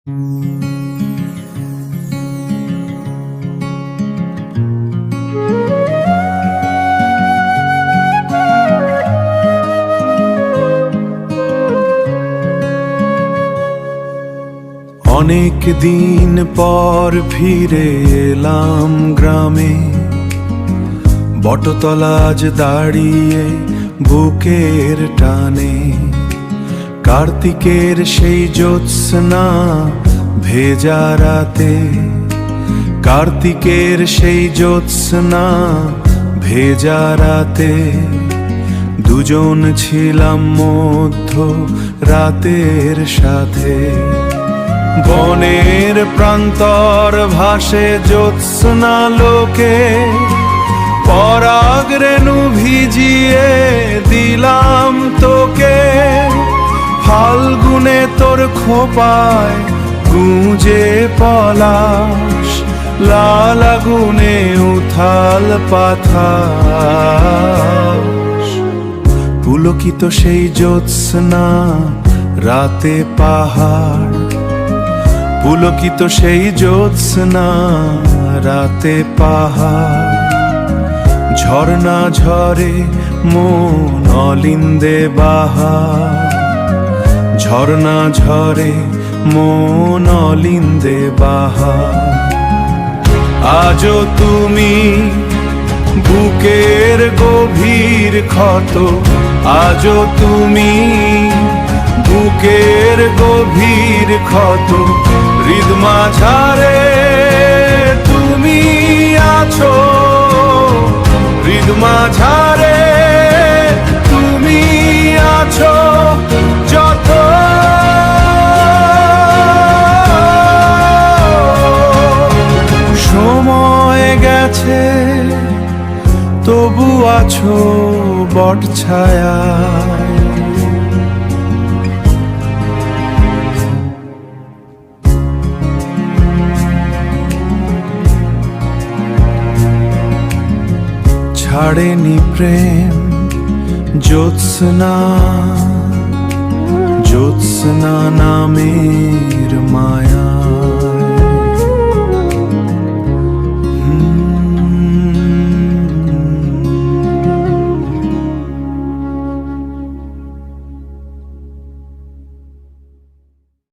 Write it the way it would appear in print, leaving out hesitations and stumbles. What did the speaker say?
অনেক দিন পর ফিরে এলাম গ্রামে, বটতলা আজ দাঁড়িয়ে বুকের টানে। কার্তিকের সেই জ্যোৎস্না ভেজা রাতে, কার্তিকের সেই জ্যোৎস্না ভেজা রাতে, দুজন ছিলাম মধ্য রাতের সাথে। বনের প্রান্তর ভাসে জ্যোৎস্না লোকে, পরাগ রেণু ভিজিয়ে দিলাম তোকে। ফাল্গুনে তোর খোপায় গুঁজে পলাশ, লাল আগুনে উথাল পাথাস। পুলকিত সেই জ্যোৎস্না রাতে পাহাড়, পুলকিত সেই জ্যোৎস্না রাতে পাহাড়। ঝর্ণা ঝরে মন অলিন্দে বাহার, ঝর্ণা ঝরে মন অলিন্দে বাহার। আজও তুমি বুকের গভীর ক্ষত, আজও তুমি বুকের গভীর ক্ষত। হৃদ মাঝারে তুমি আছো, হৃদ মাঝারে তুমি আছো যত। সময় গেছে তবু আছো বট ছায়ায়। ছাড়েনি প্রেম জ্যোৎস্না, জ্যোৎস্না নামের মায়া।